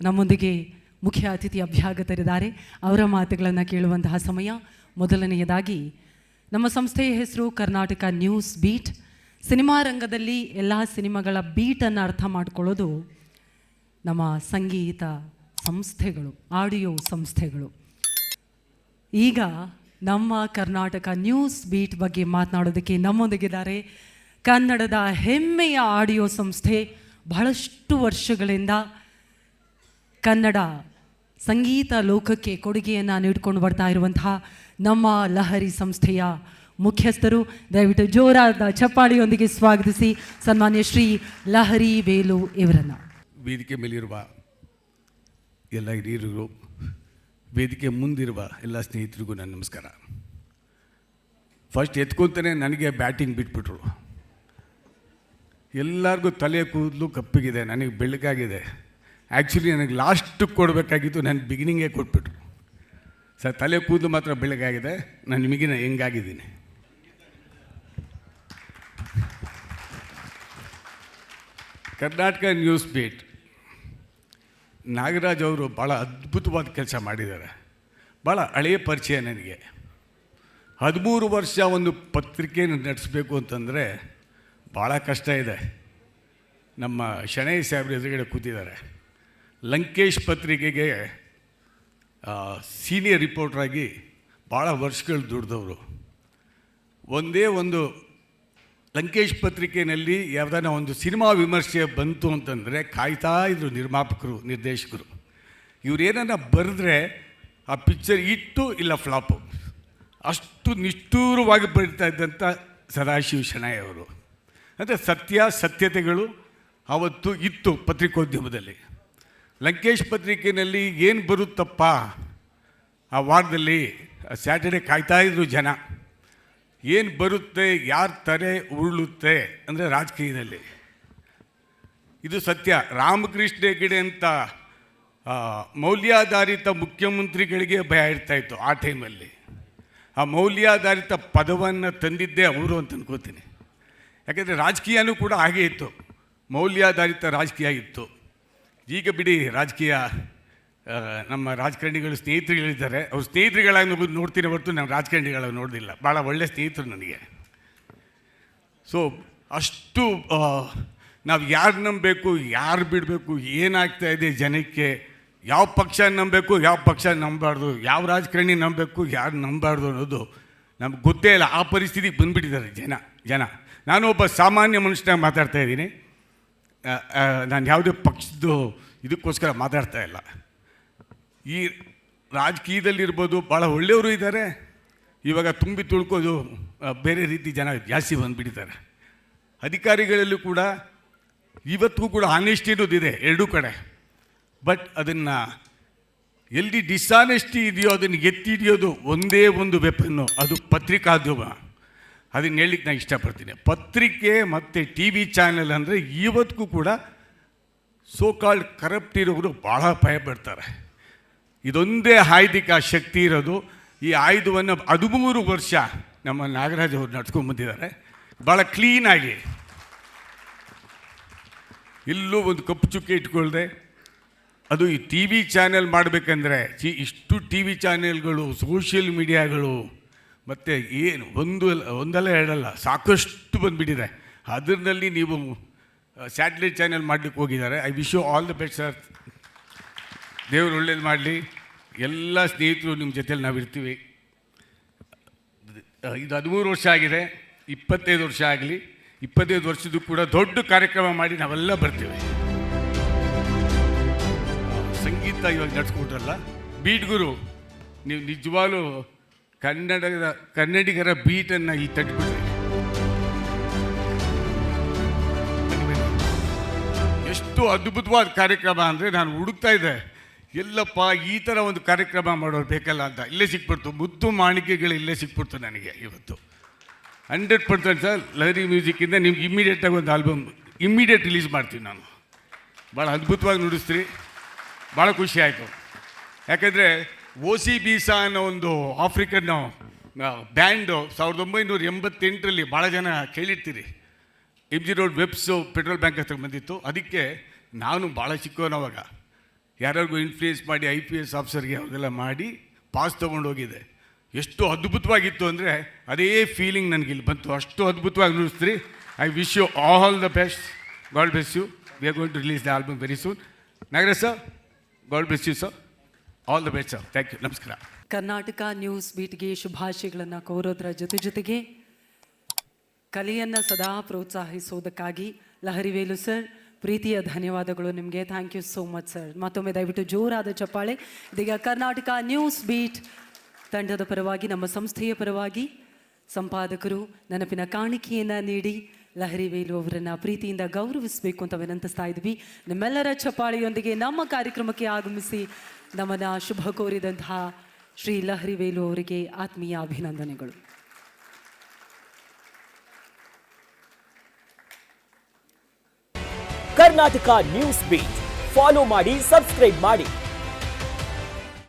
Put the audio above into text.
ನಮ್ಮೊಂದಿಗೆ ಮುಖ್ಯ ಅತಿಥಿ ಅಭ್ಯಾಗತರಿದ್ದಾರೆ. ಅವರ ಮಾತುಗಳನ್ನು ಕೇಳುವಂತಹ ಸಮಯ. ಮೊದಲನೆಯದಾಗಿ ನಮ್ಮ ಸಂಸ್ಥೆಯ ಹೆಸರು ಕರ್ನಾಟಕ ನ್ಯೂಸ್ ಬೀಟ್. ಸಿನಿಮಾ ರಂಗದಲ್ಲಿ ಎಲ್ಲ ಸಿನಿಮಾಗಳ ಬೀಟನ್ನು ಅರ್ಥ ಮಾಡಿಕೊಳ್ಳೋದು ನಮ್ಮ ಸಂಗೀತ ಸಂಸ್ಥೆಗಳು, ಆಡಿಯೋ ಸಂಸ್ಥೆಗಳು. ಈಗ ನಮ್ಮ ಕರ್ನಾಟಕ ನ್ಯೂಸ್ ಬೀಟ್ ಬಗ್ಗೆ ಮಾತನಾಡೋದಕ್ಕೆ ನಮ್ಮೊಂದಿಗಿದ್ದಾರೆ ಕನ್ನಡದ ಹೆಮ್ಮೆಯ ಆಡಿಯೋ ಸಂಸ್ಥೆ. ಬಹಳಷ್ಟು ವರ್ಷಗಳಿಂದ ಕನ್ನಡ ಸಂಗೀತ ಲೋಕಕ್ಕೆ ಕೊಡುಗೆಯನ್ನು ನೀಡಿಕೊಂಡು ಬರ್ತಾ ಇರುವಂತಹ ನಮ್ಮ ಲಹರಿ ಸಂಸ್ಥೆಯ ಮುಖ್ಯಸ್ಥರು. ದಯವಿಟ್ಟು ಜೋರಾದ ಚಪ್ಪಾಳಿಯೊಂದಿಗೆ ಸ್ವಾಗತಿಸಿ ಸನ್ಮಾನ್ಯ ಶ್ರೀ ಲಹರಿ ವೇಲು ಇವರನ್ನು. ವೇದಿಕೆ ಮೇಲಿರುವ ಎಲ್ಲ ಹಿರಿಯರಿಗೂ, ವೇದಿಕೆ ಮುಂದಿರುವ ಎಲ್ಲ ಸ್ನೇಹಿತರಿಗೂ ನನ್ನ ನಮಸ್ಕಾರ. ಫಸ್ಟ್ ಎತ್ಕೊತಾನೆ ನನಗೆ ಬ್ಯಾಟಿಂಗ್ ಬಿಟ್ಬಿಟ್ರು. ಎಲ್ಲರಿಗೂ ತಲೆ ಕೂದಲು ಕಪ್ಪಿಗಿದೆ, ನನಗೆ ಬೆಳಕಾಗಿದೆ. ಆ್ಯಕ್ಚುಲಿ ನನಗೆ ಲಾಸ್ಟಿಗೆ ಕೊಡಬೇಕಾಗಿತ್ತು, ನನ್ನ ಬಿಗಿನಿಂಗೇ ಕೊಟ್ಬಿಟ್ರು. ಸರ್, ತಲೆ ಕೂದಲು ಮಾತ್ರ ಬೆಳಗಾಗಿದೆ, ನಾನು ನಿಮಗಿನ ಹೆಂಗಾಗಿದ್ದೀನಿ. ಕರ್ನಾಟಕ ನ್ಯೂಸ್ ಬೀಟ್ ನಾಗರಾಜ್ ಅವರು ಭಾಳ ಅದ್ಭುತವಾದ ಕೆಲಸ ಮಾಡಿದ್ದಾರೆ. ಭಾಳ ಹಳೆಯ ಪರಿಚಯ ನನಗೆ. 13 ವರ್ಷ ಒಂದು ಪತ್ರಿಕೆಯನ್ನು ನಡೆಸಬೇಕು ಅಂತಂದರೆ ಭಾಳ ಕಷ್ಟ ಇದೆ. ನಮ್ಮ ಶಣೈ ಸಾಹೇಬ್ರ ಎದುರುಗಡೆ ಕೂತಿದ್ದಾರೆ. ಲಂಕೇಶ್ ಪತ್ರಿಕೆಗೆ ಸೀನಿಯರ್ ರಿಪೋರ್ಟ್ರಾಗಿ ಭಾಳ ವರ್ಷಗಳು ದುಡಿದವರು. ಒಂದೇ ಒಂದು ಲಂಕೇಶ್ ಪತ್ರಿಕೆಯಲ್ಲಿ ಯಾವುದಾನ ಒಂದು ಸಿನಿಮಾ ವಿಮರ್ಶೆ ಬಂತು ಅಂತಂದರೆ ಕಾಯ್ತಾ ಇದ್ರು ನಿರ್ಮಾಪಕರು, ನಿರ್ದೇಶಕರು. ಇವರೇನ ಬರೆದ್ರೆ ಆ ಪಿಕ್ಚರ್ ಇಟ್ಟು ಇಲ್ಲ ಫ್ಲಾಪು, ಅಷ್ಟು ನಿಷ್ಠೂರವಾಗಿ ಬರೀತಾ ಇದ್ದಂಥ ಸದಾಶಿವ ಶೆಣೈ ಅವರು. ಅಂದರೆ ಸತ್ಯತೆಗಳು ಅವತ್ತು ಇತ್ತು ಪತ್ರಿಕೋದ್ಯಮದಲ್ಲಿ. ಲಂಕೇಶ್ ಪತ್ರಿಕೆಯಲ್ಲಿ ಏನು ಬರುತ್ತಪ್ಪ ಆ ವಾರದಲ್ಲಿ, ಸ್ಯಾಟರ್ಡೆ ಕಾಯ್ತಾಯಿದ್ರು ಜನ. ಏನು ಬರುತ್ತೆ, ಯಾರ ತಲೆ ಉರುಳುತ್ತೆ ಅಂದರೆ ರಾಜಕೀಯದಲ್ಲಿ. ಇದು ಸತ್ಯ. ರಾಮಕೃಷ್ಣ ಹೆಗಡೆ ಅಂತ ಮೌಲ್ಯಾಧಾರಿತ ಮುಖ್ಯಮಂತ್ರಿಗಳಿಗೆ ಭಯ ಇರ್ತಾಯಿತ್ತು ಆ ಟೈಮಲ್ಲಿ. ಆ ಮೌಲ್ಯಾಧಾರಿತ ಪದವನ್ನು ತಂದಿದ್ದೇ ಅವರು ಅಂತ ಅನ್ಕೋತೀನಿ. ಯಾಕೆಂದರೆ ರಾಜಕೀಯನೂ ಕೂಡ ಹಾಗೇ ಇತ್ತು, ಮೌಲ್ಯಾಧಾರಿತ ರಾಜಕೀಯ ಇತ್ತು. ಈಗ ಬಿಡಿ, ರಾಜಕೀಯ ನಮ್ಮ ರಾಜಕಾರಣಿಗಳು ಸ್ನೇಹಿತರುಗಳಿದ್ದಾರೆ, ಅವ್ರು ಸ್ನೇಹಿತರುಗಳಾಗಿ ನೋಡ್ತೀನಿ ಹೊರತು ನಾವು ರಾಜಕಾರಣಿಗಳಾಗಿ ನೋಡೋದಿಲ್ಲ. ಭಾಳ ಒಳ್ಳೆಯ ಸ್ನೇಹಿತರು ನನಗೆ. ಸೊ ಅಷ್ಟು ನಾವು ಯಾರು ನಂಬಬೇಕು, ಯಾರು ಬಿಡಬೇಕು, ಏನಾಗ್ತಾಯಿದೆ ಜನಕ್ಕೆ, ಯಾವ ಪಕ್ಷ ನಂಬಬೇಕು, ಯಾವ ಪಕ್ಷ ನಂಬಾರ್ದು, ಯಾವ ರಾಜಕಾರಣಿ ನಂಬಬೇಕು, ಯಾರು ನಂಬಾರ್ದು ಅನ್ನೋದು ನಮ್ಗೆ ಗೊತ್ತೇ ಇಲ್ಲ. ಆ ಪರಿಸ್ಥಿತಿಗೆ ಬಂದುಬಿಟ್ಟಿದ್ದಾರೆ ಜನ. ನಾನು ಒಬ್ಬ ಸಾಮಾನ್ಯ ಮನುಷ್ಯನಾಗಿ ಮಾತಾಡ್ತಾಯಿದ್ದೀನಿ. ನಾನು ಯಾವುದೇ ಪಕ್ಷದ್ದು ಇದಕ್ಕೋಸ್ಕರ ಮಾತಾಡ್ತಾ ಇಲ್ಲ. ಈ ರಾಜಕೀಯದಲ್ಲಿರ್ಬೋದು ಭಾಳ ಒಳ್ಳೆಯವರು ಇದ್ದಾರೆ. ಇವಾಗ ತುಂಬಿ ತುಳ್ಕೋದು ಬೇರೆ ರೀತಿ ಜನ ಜಾಸ್ತಿ ಬಂದುಬಿಟ್ಟಿದ್ದಾರೆ. ಅಧಿಕಾರಿಗಳಲ್ಲೂ ಕೂಡ ಇವತ್ತಿಗೂ ಕೂಡ ಆನೆಸ್ಟಿ ಅನ್ನೋದಿದೆ ಎರಡೂ ಕಡೆ. ಬಟ್ ಅದನ್ನು ಎಲ್ಲಿ ಡಿಸಾನೆಸ್ಟಿ ಇದೆಯೋ ಅದನ್ನು ಎತ್ತಿ ಹಿಡಿಯೋದು ಒಂದೇ ಒಂದು ವೆಪನ್ನು, ಅದು ಪತ್ರಿಕಾದ್ಯಮ. ಅದನ್ನು ಹೇಳಲಿಕ್ಕೆ ನಾನು ಇಷ್ಟಪಡ್ತೀನಿ. ಪತ್ರಿಕೆ ಮತ್ತು ಟಿ ವಿ ಚಾನೆಲ್ ಅಂದರೆ ಇವತ್ತಿಗೂ ಕೂಡ ಸೋಕಾಲ್ಡ್ ಕರಪ್ಟ್ ಇರೋರು ಭಾಳ ಭಯಪಡ್ತಾರೆ. ಇದೊಂದೇ ಆಯುಧಿಕ ಶಕ್ತಿ ಇರೋದು. ಈ ಆಯುಧವನ್ನು 13 ವರ್ಷ ನಮ್ಮ ನಾಗರಾಜ್ ಅವರು ನಡ್ಸ್ಕೊಂಡ್ಬಂದಿದ್ದಾರೆ ಭಾಳ ಕ್ಲೀನಾಗಿ. ಎಲ್ಲೂ ಒಂದು ಕಪ್ಪು ಚುಕ್ಕೆ ಇಟ್ಕೊಳ್ದೆ. ಅದು ಈ ಟಿ ವಿ ಚಾನೆಲ್ ಮಾಡಬೇಕಂದ್ರೆ ಇಷ್ಟು ಟಿ ವಿ ಚಾನೆಲ್ಗಳು, ಸೋಷಿಯಲ್ ಮೀಡಿಯಾಗಳು, ಮತ್ತು ಏನು ಒಂದಲ್ಲ ಎರಡಲ್ಲ ಸಾಕಷ್ಟು ಬಂದುಬಿಟ್ಟಿದೆ. ಅದರಲ್ಲಿ ನೀವು ಸ್ಯಾಟಲೈಟ್ ಚಾನೆಲ್ ಮಾಡಲಿಕ್ಕೆ ಹೋಗಿದ್ದಾರೆ. I wish you all the best sir. ದೇವರು ಒಳ್ಳೇದು ಮಾಡಲಿ. ಎಲ್ಲ ಸ್ನೇಹಿತರು ನಿಮ್ಮ ಜೊತೆಲಿ ನಾವಿರ್ತೀವಿ. ಇದು 13 ವರ್ಷ ಆಗಿದೆ, 25 ವರ್ಷ ಆಗಲಿ. 25 ವರ್ಷದ್ದು ಕೂಡ ದೊಡ್ಡ ಕಾರ್ಯಕ್ರಮ ಮಾಡಿ ನಾವೆಲ್ಲ ಬರ್ತೀವಿ. ಸಂಗೀತ ಇವಾಗ ನಡೆಸ್ಕೊಟ್ರಲ್ಲ, ಬೀಟ್ ಗುರು, ನೀವು ನಿಜವಾಗ್ಲೂ ಕನ್ನಡಿಗರ ಬೀಟನ್ನು ಈ ತಟ್ಬಿಟ್ರಿ. ಎಷ್ಟು ಅದ್ಭುತವಾದ ಕಾರ್ಯಕ್ರಮ ಅಂದರೆ ನಾನು ಹುಡುಕ್ತಾ ಇದ್ದೆ, ಎಲ್ಲಪ್ಪ ಈ ಥರ ಒಂದು ಕಾರ್ಯಕ್ರಮ ಮಾಡೋರು ಬೇಕಲ್ಲ ಅಂತ. ಇಲ್ಲೇ ಸಿಕ್ಬಿಡ್ತು, ಮುತ್ತು ಮಾಣಿಕೆಗಳು ಇಲ್ಲೇ ಸಿಕ್ಬಿಡ್ತು ನನಗೆ ಇವತ್ತು. 100% ಸರ್, ಲಹರಿ ಮ್ಯೂಸಿಕ್ಕಿಂದ ನಿಮ್ಗೆ ಇಮ್ಮಿಡಿಯೇಟಾಗಿ ಒಂದು ಆಲ್ಬಮ್ ಇಮ್ಮಿಡಿಯೇಟ್ ರಿಲೀಸ್ ಮಾಡ್ತೀನಿ ನಾನು. ಭಾಳ ಅದ್ಭುತವಾಗಿ ನುಡಿಸ್ತೀರಿ, ಭಾಳ ಖುಷಿ ಆಯಿತು. ಯಾಕೆಂದರೆ OCBISA ಅನ್ನೋ ಒಂದು ಆಫ್ರಿಕನ್ ಬ್ಯಾಂಡು 1988ರಲ್ಲಿ ಭಾಳ ಜನ ಕೇಳಿರ್ತೀರಿ. MG ರೋಡ್ ವೆಬ್ಸು ಪೆಟ್ರೋಲ್ ಬ್ಯಾಂಕ್ ಹತ್ರ ಬಂದಿತ್ತು. ಅದಕ್ಕೆ ನಾನು ಭಾಳ ಚಿಕ್ಕವನವಾಗ ಯಾರಿಗೂ ಇನ್ಫ್ಲೂಯೆನ್ಸ್ ಮಾಡಿ IPS ಆಫೀಸರ್ಗೆ ಅವ್ರಿಗೆಲ್ಲ ಮಾಡಿ ಪಾಸ್ ತೊಗೊಂಡೋಗಿದೆ. ಎಷ್ಟು ಅದ್ಭುತವಾಗಿತ್ತು ಅಂದರೆ ಅದೇ ಫೀಲಿಂಗ್ ನನಗಿಲ್ಲಿ ಬಂತು. ಅಷ್ಟು ಅದ್ಭುತವಾಗಿ ನುಡಿಸ್ತೀರಿ. I wish you all the best. God bless you. We are going to release the album very soon. Nagaraj sir, God bless you sir. All the best sir. Thank you. ನಮಸ್ಕಾರ. Karnataka news ಬೀಟ್ಗೆ ಶುಭಾಶಯಗಳನ್ನು ಕೋರೋದ್ರ ಜೊತೆಗೆ ಕಲೆಯನ್ನು ಸದಾ ಪ್ರೋತ್ಸಾಹಿಸೋದಕ್ಕಾಗಿ ಲಹರಿವೇಲು sir, ಪ್ರೀತಿಯ ಧನ್ಯವಾದಗಳು ನಿಮಗೆ. Thank you so much sir. ಮತ್ತೊಮ್ಮೆ ದಯವಿಟ್ಟು ಜೋರಾದ ಚಪ್ಪಾಳೆ. ಇದೀಗ ಕರ್ನಾಟಕ ನ್ಯೂಸ್ ಬೀಟ್ ತಂಡದ ಪರವಾಗಿ, ನಮ್ಮ ಸಂಸ್ಥೆಯ ಪರವಾಗಿ ಸಂಪಾದಕರು ನೆನಪಿನ ಕಾಣಿಕೆಯನ್ನು ನೀಡಿ ಲಹರಿವೇಲು ಅವರನ್ನು ಪ್ರೀತಿಯಿಂದ ಗೌರವಿಸಬೇಕು ಅಂತ ವಿನಂತಿಸ್ತಾ ಇದ್ವಿ. ನಿಮ್ಮೆಲ್ಲರ ಚಪ್ಪಾಳೆಯೊಂದಿಗೆ ನಮ್ಮ ಕಾರ್ಯಕ್ರಮಕ್ಕೆ ಆಗಮಿಸಿ ನಮ್ಮನ್ನು ಶುಭ ಕೋರಿದಂತಹ ಶ್ರೀ ಲಹರಿವೇಲು ಅವರಿಗೆ ಆತ್ಮೀಯ ಅಭಿನಂದನೆಗಳು. ಕರ್ನಾಟಕ ನ್ಯೂಸ್ ಬೀಟ್ ಫಾಲೋ ಮಾಡಿ, ಸಬ್ಸ್ಕ್ರೈಬ್ ಮಾಡಿ.